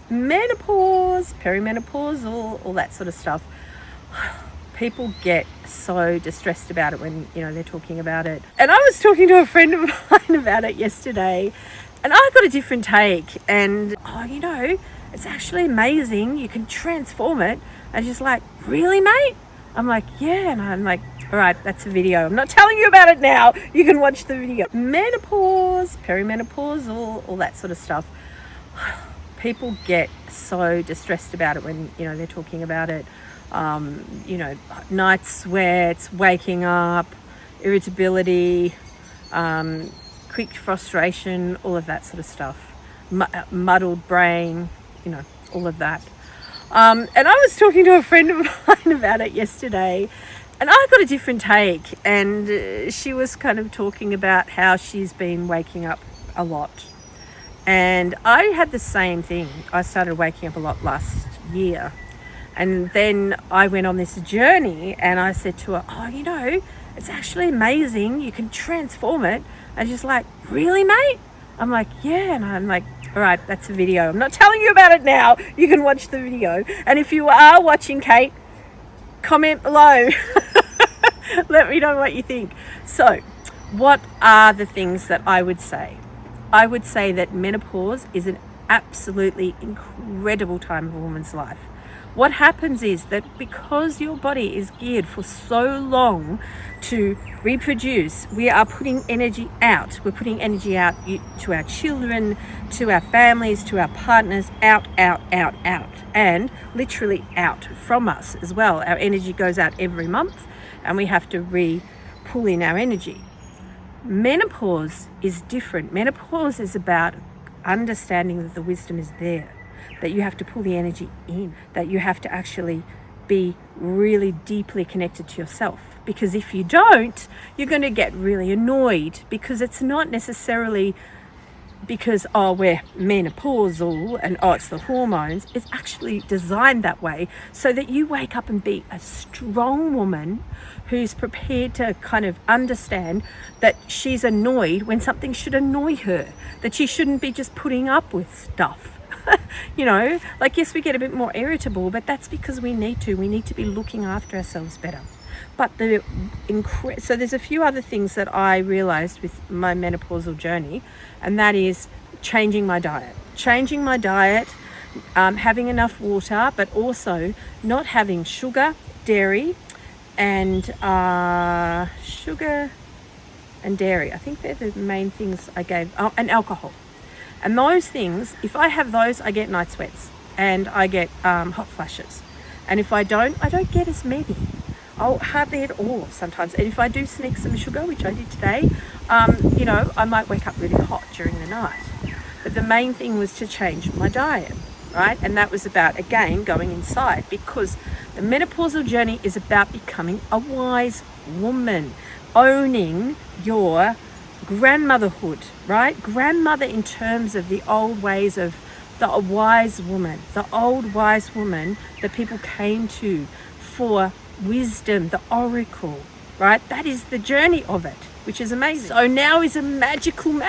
menopause, perimenopause, all that sort of stuff. People get so distressed about it when, they're talking about it. And I was talking to a friend of mine about it yesterday, and I got a different take. And, it's actually amazing. You can transform it. And she's like, really, mate? I'm like, yeah. And I'm like, all right, that's a video. I'm not telling you about it now. You can watch the video. Menopause, perimenopause, all that sort of stuff. People get so distressed about it when, they're talking about it. Night sweats, waking up, irritability, quick frustration, all of that sort of stuff. Muddled brain, all of that. And I was talking to a friend of mine about it yesterday, and I got a different take. And she was kind of talking about how she's been waking up a lot. And I had the same thing. I started waking up a lot last year. And then I went on this journey, and I said to her, it's actually amazing. You can transform it. And she's like, really, mate? I'm like, yeah. And I'm like, all right, that's a video. I'm not telling you about it now. You can watch the video. And if you are watching, Kate, comment below. Let me know what you think. So, what are the things that I would say? I would say that menopause is an absolutely incredible time of a woman's life. What happens is that because your body is geared for so long to reproduce, we are putting energy out. We're putting energy out to our children, to our families, to our partners, out, and literally out from us as well. Our energy goes out every month, and we have to pull in our energy. Menopause is different. Menopause is about understanding that the wisdom is there, that you have to pull the energy in, that you have to actually be really deeply connected to yourself. Because if you don't, you're going to get really annoyed, because it's not necessarily because, we're menopausal and, it's the hormones. It's actually designed that way so that you wake up and be a strong woman who's prepared to kind of understand that she's annoyed when something should annoy her, that she shouldn't be just putting up with stuff. Yes, we get a bit more irritable, but that's because we need to be looking after ourselves better. But so there's a few other things that I realized with my menopausal journey, and that is changing my diet, having enough water, but also not having sugar, dairy, and dairy. I think they're the main things I gave. And alcohol. And those things, if I have those, I get night sweats and I get hot flashes. And if I don't get as many. Hardly at all sometimes. And if I do sneak some sugar, which I did today, I might wake up really hot during the night. But the main thing was to change my diet, right? And that was about, again, going inside, because the menopausal journey is about becoming a wise woman, owning your grandmotherhood, right? Grandmother in terms of the old ways of the wise woman, the old wise woman that people came to for wisdom, the oracle, right? That is the journey of it, which is amazing. So now is a magical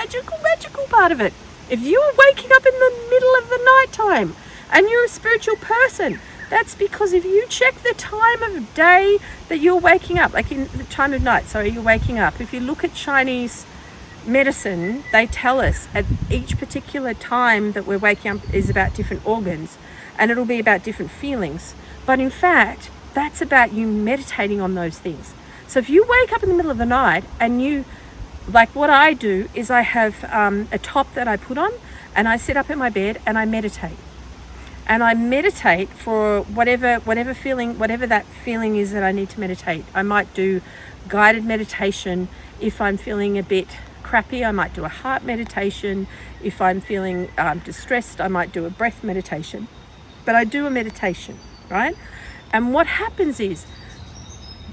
part of it. If you are waking up in the middle of the night time and you're a spiritual person, that's because if you check the time of day that you're waking up, like in the time of night, you're waking up. If you look at Chinese medicine, they tell us at each particular time that we're waking up is about different organs, and it'll be about different feelings. But in fact, that's about you meditating on those things. So if you wake up in the middle of the night and what I do is I have a top that I put on, and I sit up in my bed and I meditate. And I meditate for whatever that feeling is that I need to meditate. I might do guided meditation. If I'm feeling a bit crappy, I might do a heart meditation. If I'm feeling distressed, I might do a breath meditation. But I do a meditation, right? And what happens is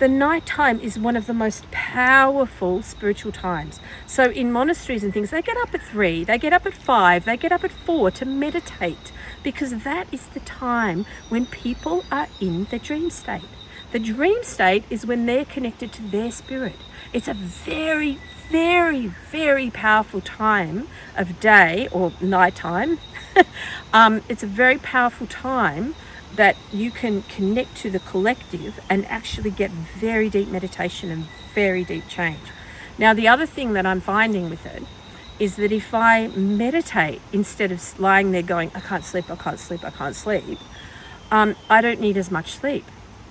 the nighttime is one of the most powerful spiritual times. So in monasteries and things, they get up at 3, they get up at 5, they get up at 4 to meditate, because that is the time when people are in the dream state. The dream state is when they're connected to their spirit. It's a very, very, very powerful time of day or nighttime It's a very powerful time that you can connect to the collective and actually get very deep meditation and very deep change. Now, the other thing that I'm finding with it is that if I meditate instead of lying there going, I can't sleep, I can't sleep, I can't sleep, I don't need as much sleep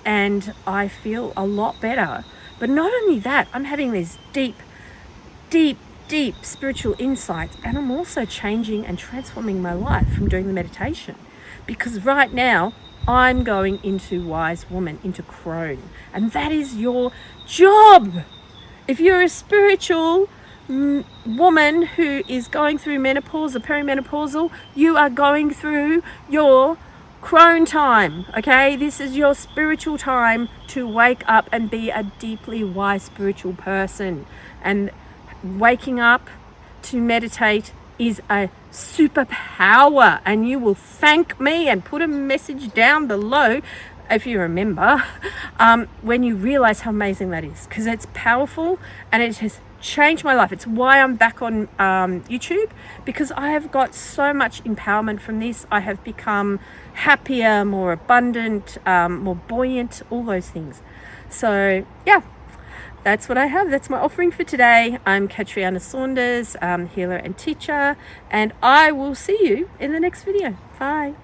and I feel a lot better. But not only that, I'm having these deep spiritual insights, and I'm also changing and transforming my life from doing the meditation. Because right now, I'm going into wise woman, into crone, and that is your job. If you're a spiritual woman who is going through menopause or perimenopausal, you are going through your crone time, okay? This is your spiritual time to wake up and be a deeply wise spiritual person. And waking up to meditate is a superpower, and you will thank me and put a message down below if you remember, when you realize how amazing that is, because it's powerful and it has changed my life. It's why I'm back on YouTube, because I have got so much empowerment from this. I have become happier, more abundant, more buoyant, all those things. So yeah, that's what I have. That's my offering for today. I'm Catriona Saunders, healer and teacher, and I will see you in the next video. Bye.